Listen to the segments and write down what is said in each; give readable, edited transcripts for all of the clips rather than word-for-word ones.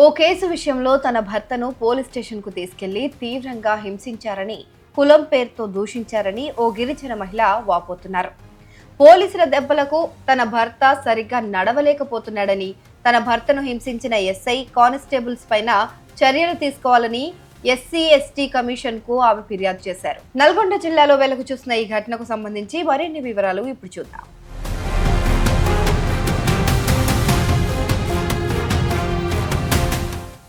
ఓ case విషయంలో తన భర్తను పోలీస్ స్టేషన్కు తీసుకెళ్లి తీవ్రంగా హింసించారని, కులం పేరుతో దూషించారని ఓ గిరిజన మహిళ వాపోతున్నారు. పోలీసుల దెబ్బలకు తన భర్త సరిగ్గా నడవలేకపోతున్నాడని, తన భర్తను హింసించిన ఎస్ఐ, కానిస్టేబుల్స్ పైన చర్యలు తీసుకోవాలని ఎస్సీ ఎస్టీ కమిషన్ కు ఆమె ఫిర్యాదు చేశారు. నల్గొండ జిల్లాలో వెలుగు చూసిన ఈ ఘటనకు సంబంధించి మరిన్ని వివరాలు ఇప్పుడు చూద్దాం.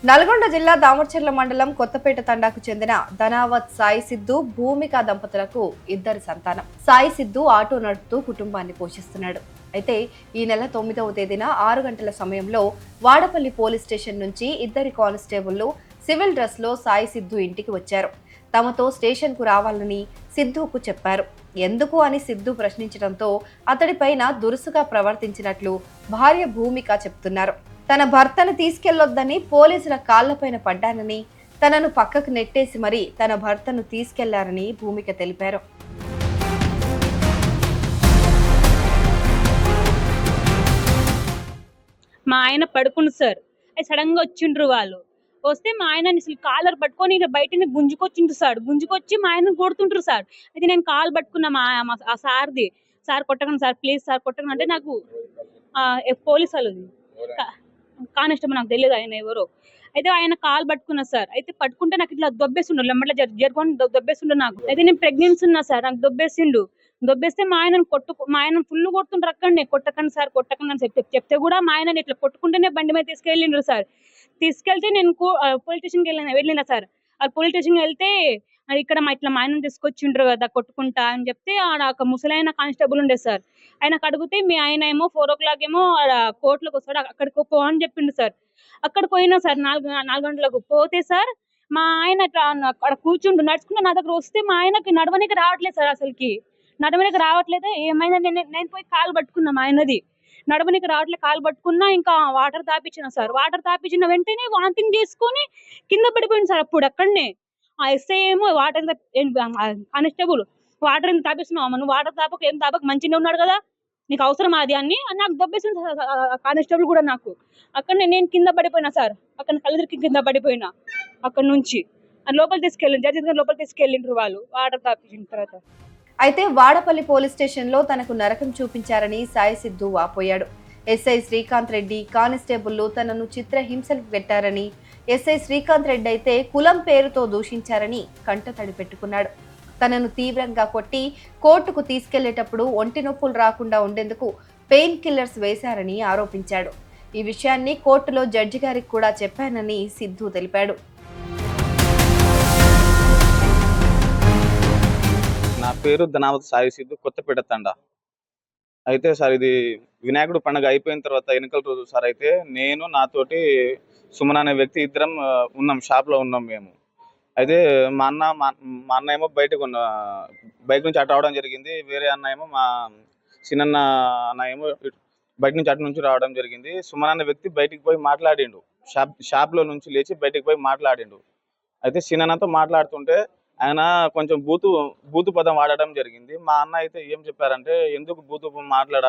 నల్గొండ జిల్లా దామర్చర్ల మండలం కొత్తపేట తండాకు చెందిన ధనావత్ సాయి సిద్ధు, భూమిక దంపతులకు ఇద్దరు సంతానం. సాయి సిద్ధు ఆటో నడుపుతూ కుటుంబాన్ని పోషిస్తున్నాడు. అయితే ఈ నెల 9వ తేదీన 6 గంటల సమయంలో వాడపల్లి పోలీస్ స్టేషన్ నుంచి ఇద్దరి కానిస్టేబుళ్లు సివిల్ డ్రెస్ లో సాయి సిద్ధు ఇంటికి వచ్చారు. తమతో స్టేషన్ కు రావాలని సిద్ధుకు చెప్పారు. ఎందుకు అని సిద్ధు ప్రశ్నించడంతో అతడిపైన దురుసుగా ప్రవర్తించినట్లు భార్య భూమిక చెప్తున్నారు. తన భర్తను తీసుకెళ్లొద్దని పోలీసుల కాళ్లపైన పడ్డానని, తనను పక్కకు నెట్టేసి మరీ తన భర్తను తీసుకెళ్లారని భూమిక తెలిపారు. మా ఆయన పడుకుండు సార్. అది సడన్ గా వచ్చిండ్రు వాళ్ళు. వస్తే మా ఆయన అసలు కాలర్ పట్టుకొని బయటని గుంజుకొచ్చిండ్రు సార్. గుంజుకొచ్చి మా ఆయన కొడుతుంటారు సార్. అయితే నేను కాల్ పట్టుకున్నా ఆ సార్ది. సార్ కొట్టకండి సార్, ప్లీజ్ సార్ కొట్టకండి అంటే నాకు పోలీసు వాళ్ళది కానిస్టేబుల్, నాకు తెలియదు ఆయన ఎవరో. అయితే ఆయన కాల్ పట్టుకున్నా సార్. అయితే పట్టుకుంటే నాకు ఇట్లా దొబ్బేసిండు, లెమ్మట్ల జరుపుకొని దొబ్బేసిండు నాకు. అయితే నేను ప్రెగ్నెన్సీ ఉన్నా సార్, నాకు దొబ్బేస్తే మా ఆయన ఫుల్ కొడుతుండ్రు అక్కడనే. కొట్టకండి సార్, కొట్టకండి అని చెప్తే కూడా మా ఆయన ఇట్లా కొట్టుకుంటేనే బండి మీద తీసుకెళ్ళిండ్రు సార్. తీసుకెళ్తే నేను పోలీస్ స్టేషన్కి వెళ్ళిన సార్. ఆ పోలీస్ స్టేషన్కి వెళ్తే ఇక్కడ మా ఆయన తీసుకొచ్చిండ్రు కదా కొట్టుకుంటా అని చెప్తే ఆడ ఒక ముసలైన కానిస్టేబుల్ ఉండే సార్. ఆయనకు అడిగితే మీ ఆయన ఏమో 4 o'clock ఏమో కోర్టులోకి వస్తాడు, అక్కడికి పో అని చెప్పిండు సార్. అక్కడ పోయినా సార్ 4 గంటలకు పోతే సార్ మా ఆయన అక్కడ కూర్చుండు నడుచుకుంటూ నా దగ్గర వస్తే మా ఆయనకి నడవనికి రావట్లేదు సార్. అసలుకి నడవనికి రావట్లేదు. ఏమైనా నేను పోయి కాలు పట్టుకున్నా మా ఆయనది. నడవనికి రావట్లేదు, కాలు పట్టుకున్నా. ఇంకా వాటర్ తాపించిన సార్. వాటర్ తాపించిన వెంటనే వాంతింగ్ చేసుకొని కింద పడిపోయింది సార్. అప్పుడు అక్కడనే ఆ ఎస్ఐ ఏమో వాటర్ కానిస్టేబుల్ వాటర్ ఎందుకు తాపిస్తున్నావు, నువ్వు వాటర్ తాపక ఏం తాపక మంచిగా ఉన్నాడు కదా, నీకు అవసరం అది అని నాకు దొబ్బేసింది కానిస్టేబుల్ కూడా. నాకు అక్కడ నేను కింద పడిపోయినా సార్. అక్కడ కళ్ళకి కింద పడిపోయినా. అక్కడ నుంచి జడ్జి లోపలికి తీసుకెళ్ళిండ్రు వాళ్ళు వాటర్ తాపించిన తర్వాత. అయితే వాడపల్లి పోలీస్ స్టేషన్ లో తనకు నరకం చూపించారని సాయి సిద్ధు వాపోయాడు. ఎస్ఐ శ్రీకాంత్ రెడ్డి, కానిస్టేబుల్లు తనను చిత్రహింసలకు పెట్టారని, ఎస్ఐ శ్రీకాంత్ రెడ్డి అయితే కులం పేరుతో దూషించారని కంటతడి పెట్టుకున్నాడు. తనను తీవ్రంగా కొట్టి కోర్టుకు తీసుకెళ్లేటప్పుడు ఒంటి నొప్పులు రాకుండా ఉండేందుకు పెయిన్ కిల్లర్స్ వేశారని ఆరోపించాడు. ఈ విషయాన్ని కోర్టులో జడ్జి గారికి కూడా చెప్పానని సిద్ధు తెలిపాడు. నా పేరు ధనావత్ సాయి సిద్ధు, కొత్తపేట తండా. అయితే సార్ ఇది వినాయకుడు పండుగ అయిపోయిన తర్వాత ఎన్నికల రోజు సార్. అయితే నేను నాతోటి సుమన్ అనే వ్యక్తి ఇద్దరం ఉన్నాం, షాప్లో ఉన్నాం మేము. అయితే మా అన్న ఏమో బయట నుంచి అటు రావడం జరిగింది. వేరే అన్న ఏమో మా చిన్న అన్న ఏమో బయట నుంచి అటు నుంచి రావడం జరిగింది. సుమన్ అనే వ్యక్తి బయటికి పోయి మాట్లాడిండు, షాప్లో నుంచి లేచి బయటికి పోయి మాట్లాడిండు. అయితే చిన్నతో మాట్లాడుతుంటే ఆయన కొంచెం బూతు పదం వాడడం జరిగింది. మా అన్న అయితే ఏం చెప్పారంటే, ఎందుకు బూతు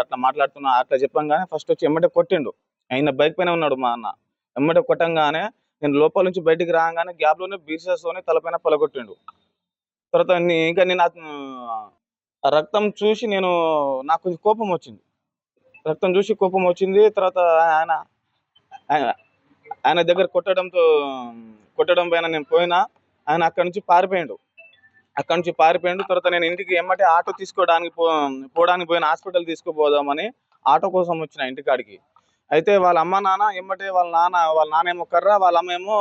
అట్లా మాట్లాడుతున్నా అట్లా చెప్పంగానే ఫస్ట్ వచ్చి ఎమ్మటే కొట్టిండు. ఆయన బైక్ పైన ఉన్నాడు మా అన్న. ఎమ్మటే కొట్టంగానే నేను లోపల నుంచి బయటికి రాగానే గ్యాప్లోనే బీర్సెస్తోనే తలపైన పలగొట్టిండు. తర్వాత ఇంకా నేను రక్తం చూసి నాకు కొంచెం కోపం వచ్చింది. తర్వాత ఆయన దగ్గర కొట్టడం పైన నేను పోయినా. ఆయన అక్కడి నుంచి పారిపోయిండు. తర్వాత నేను ఇంటికి ఎమ్మటే ఆటో తీసుకోవడానికి పోవడానికి పోయిన, హాస్పిటల్ తీసుకుపోదామని ఆటో కోసం వచ్చిన ఇంటికాడికి. అయితే వాళ్ళ అమ్మ నాన్న ఎమ్మటే వాళ్ళ నాన్న ఏమో కర్ర, వాళ్ళ అమ్మ ఏమో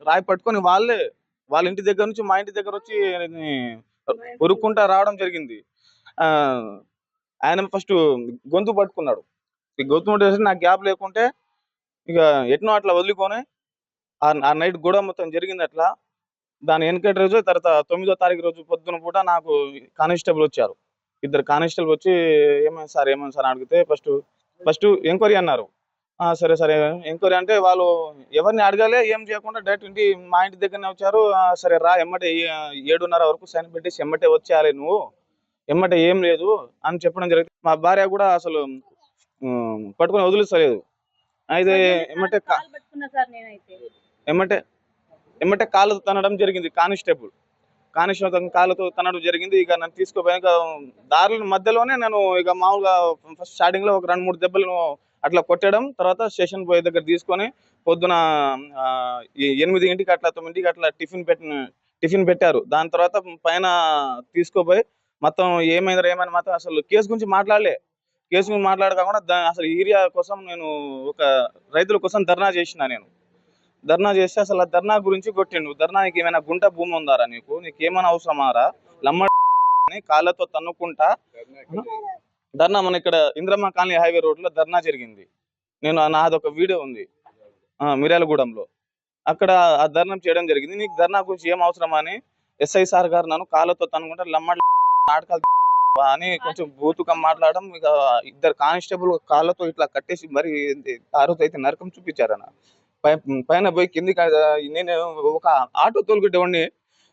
రాయి పట్టుకొని వాళ్ళ ఇంటి దగ్గర నుంచి మా ఇంటి దగ్గర వచ్చి ఉరుక్కుంటా రావడం జరిగింది. ఆయన ఫస్ట్ గొంతు పట్టుకున్నాడు. ఈ గొంతు పట్టేసి నాకు గ్యాప్ లేకుంటే ఇక ఎట్నో అట్లా వదిలికొని ఆ నైట్ గొడవ మొత్తం జరిగింది అట్లా. దాని వెనకటి రోజు తర్వాత 9వ తారీఖు రోజు పొద్దున పూట నాకు కానిస్టేబుల్ వచ్చారు. ఇద్దరు కానిస్టేబుల్ వచ్చి ఏమైంది సార్ అని అడిగితే ఫస్ట్ ఎంక్వైరీ అన్నారు. సరే ఎంక్వైరీ అంటే వాళ్ళు ఎవరిని అడగాలే, ఏం చేయకుండా డైరెక్ట్ మా ఇంటి దగ్గరనే వచ్చారు. సరే రా, ఎమ్మటే 7:30 వరకు సైన్ పెట్టేసి ఎమ్మటే వచ్చేయాలి, నువ్వు ఎమ్మటే ఏం లేదు అని చెప్పడం జరిగింది. మా భార్య కూడా అసలు పట్టుకొని వదిలిస్తలేదు. అయితే ఏమంటే కాలు పట్టుకున్నా సార్ నేనైతే. ఏమంటే ఏమంటే కాళ్ళతో తనడం జరిగింది. కానిస్టేబుల్ కాళ్ళతో తనడం జరిగింది. ఇక నన్ను తీసుకుపోయాక దారుల మధ్యలోనే నేను ఇక మామూలుగా ఫస్ట్ స్టార్టింగ్ లో ఒక 2-3 దెబ్బలు అట్లా కొట్టడం, తర్వాత స్టేషన్ పోయే దగ్గర తీసుకొని పొద్దున 8 అట్లా 9 అట్లా టిఫిన్ పెట్టారు. దాని తర్వాత పైన తీసుకుపోయి మొత్తం ఏమైనా మాత్రం అసలు కేసు గురించి మాట్లాడలే. కేసు గురించి మాట్లాడకుండా అసలు ఏరియా కోసం నేను ఒక రైతుల కోసం ధర్నా చేసిన నేను. ధర్నా చేస్తే అసలు ఆ ధర్నా గురించి కొట్టిండు. ధర్నానికి ఏమైనా గుంట భూమి ఉందారా నీకేమైనా అవసరమారా అని కాళ్ళతో తన్నుకుంటా ధర్నా మన ఇక్కడ ఇంద్రమ్మ కాలనీ హైవే రోడ్ లో ధర్నా జరిగింది. నాదొక వీడియో ఉంది మిర్యాలగూడెంలో. అక్కడ ఆ ధర్నా చేయడం జరిగింది. నీకు ధర్నా గురించి ఏం అవసరమా అని ఎస్ఐ సార్ గారు నన్ను కాళ్ళతో తన్నుకుంటా నాటకాలు అని కొంచెం బూతుగా మాట్లాడడం. ఇక 2 కానిస్టేబుల్ కాళ్ళతో ఇట్లా కట్టేసి మరి ఆ రోజు అయితే నరకం చూపించారన్న. పైన పోయి కిందికి నేను ఒక ఆటో తోలుకునేవాడిని.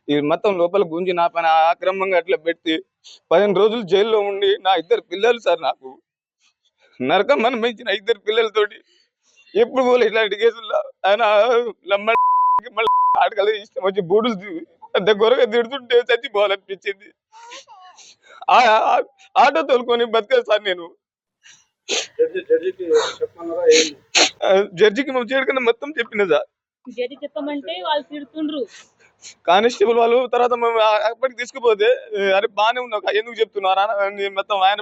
ఈ మొత్తం లోపల గుంజి నా పైన ఆక్రమంగా అట్లా పెట్టి 15 రోజులు జైల్లో ఉండి నా 2 పిల్లలు సార్ నాకు నరకం అనిపించిన 2 పిల్లలతోటి ఎప్పుడు పోలే ఇట్లాంటి కేసుల్లో. ఆయన ఆటలు ఇష్టం వచ్చి బూడులు పెద్ద గొరగా తిడుతుంటే చచ్చిపోవాలనిపించింది. ఆటో తోలుకొని బతికే సార్ నేను. జడ్జికి చేయకుండా మొత్తం చెప్పిన సార్. జడ్జి చెప్పమంటే వాళ్ళు తిడుతుండ్రు. కానిస్టేబుల్ వాళ్ళు తర్వాత మేము అప్పటికి తీసుకుపోతే అరే బాగానే ఉన్నావు ఎందుకు చెప్తున్నారా మొత్తం ఆయన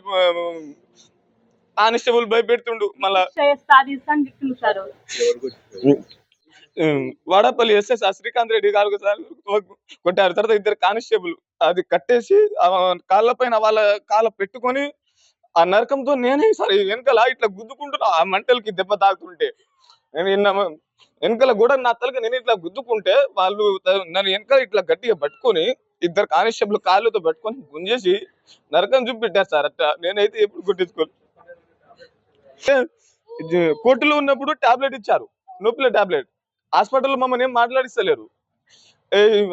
కానిస్టేబుల్ భయపెడుతుండు. మళ్ళా వాడపల్లి ఎస్ఎస్ శ్రీకాంత్ రెడ్డి గారు కొట్టారు. తర్వాత 2 కానిస్టేబుల్ అది కట్టేసి కాళ్ళ పైన వాళ్ళ కాళ్ళ పెట్టుకొని ఆ నరకంతో నేనే సార్ వెనకాల ఇట్లా గుద్దుకుంటున్నా. ఆ మంటలకి దెబ్బ తాకుతుంటే నేను వెనకాల కూడా నా తలకి నేను ఇట్లా గుద్దుకుంటే వాళ్ళు నన్ను వెనకాల ఇట్లా గట్టిగా పట్టుకొని 2 కానిస్టేబుల్ కాళ్ళతో పట్టుకొని గుంజేసి నరకం చూపెట్టారు సార్. అట్లా నేనైతే ఎప్పుడు గుర్తించుకోను. కోర్టులో ఉన్నప్పుడు టాబ్లెట్ ఇచ్చారు, నొప్పుల టాబ్లెట్. హాస్పిటల్లో మమ్మల్ని ఏం మాట్లాడిస్తలేరు.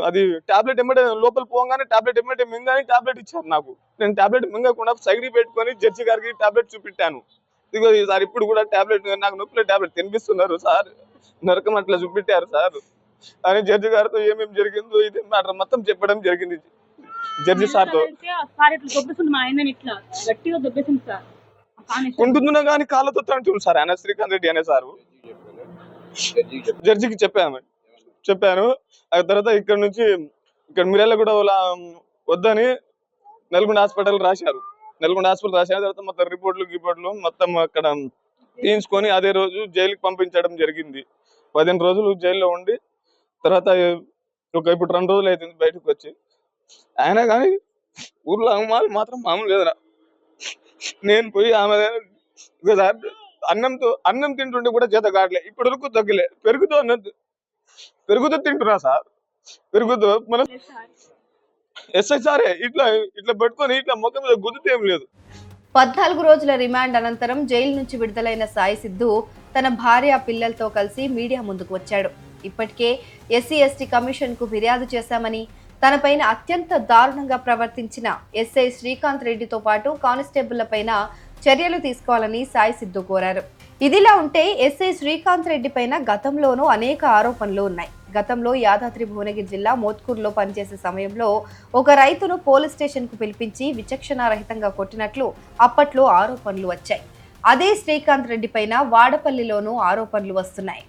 అది టాబ్లెట్ ఎమ్మటే లోపల పోగానే టాబ్లెట్ ఎమ్మటే మింగానే టాబ్లెట్ ఇచ్చారు నాకు. నేను టాబ్లెట్ మింగకుండా సైడ్ పెట్టుకొని జడ్జి గారికి టాబ్లెట్ చూపెట్టాను. ఇదిగో సార్ ఇప్పుడు కూడా టాబ్లెట్ నాకు నొప్పుల టాబ్లెట్ తినిపిస్తున్నారు సార్, నరకం అట్లా చూపెట్టారు సార్ అని జడ్జి గారితో ఏమేమి జరిగిందో ఇది మ్యాటర్ మొత్తం చెప్పడం జరిగింది జడ్జి సార్తో. ఉంటుందో కానీ కాళ్ళతో తంటుంది సార్ ఆయన శ్రీకాంత్ రెడ్డి అనే సారు. జడ్జికి చెప్పాను. ఆ తర్వాత ఇక్కడ మిర్యాలగూడ వద్దని నల్గొండ హాస్పిటల్ రాశారు. తర్వాత మొత్తం రిపోర్ట్లు మొత్తం అక్కడ తీయించుకొని అదే రోజు జైలుకి పంపించడం జరిగింది. 15 రోజులు జైల్లో ఉండి తర్వాత ఇప్పుడు 2 రోజులు అవుతుంది బయటకు వచ్చి. అయినా కానీ ఊర్లో అమ్మాలు మాత్రం మామూలు లేదురా. నేను పోయి ఆమె అన్నం తింటుంటే కూడా చేత కావట్లే. ఇప్పటి వరకు తగ్గలే. పెరుగుతో తింటున్నా సార్. పెరుగుతో మనం ఎస్ఐ సారే ఇట్లా పట్టుకొని ఇట్లా ముఖం మీద గుద్దుతే ఏం లేదు. 14 రోజుల రిమాండ్ అనంతరం జైలు నుంచి విడుదలైన సాయి సిద్ధు తన భార్య పిల్లలతో కలిసి మీడియా ముందుకు వచ్చాడు. ఇప్పటికే SC/ST కమిషన్ కు ఫిర్యాదు చేశామని, తనపైన అత్యంత దారుణంగా ప్రవర్తించిన ఎస్ఐ శ్రీకాంత్ రెడ్డితో పాటు కానిస్టేబుళ్లపైన చర్యలు తీసుకోవాలని సాయి సిద్ధు కోరారు. ఇదిలా ఉంటే ఎస్ఐ శ్రీకాంత్ రెడ్డి పైన గతంలోనూ అనేక ఆరోపణలు ఉన్నాయి. గతంలో యాదాద్రి భువనగిరి జిల్లా మోత్కూరులో పనిచేసే సమయంలో ఒక రైతును పోలీస్ స్టేషన్ కు పిలిపించి విచక్షణారహితంగా కొట్టినట్లు అప్పట్లో ఆరోపణలు వచ్చాయి. అదే శ్రీకాంత్ రెడ్డి పైన వాడపల్లిలోనూ ఆరోపణలు వస్తున్నాయి.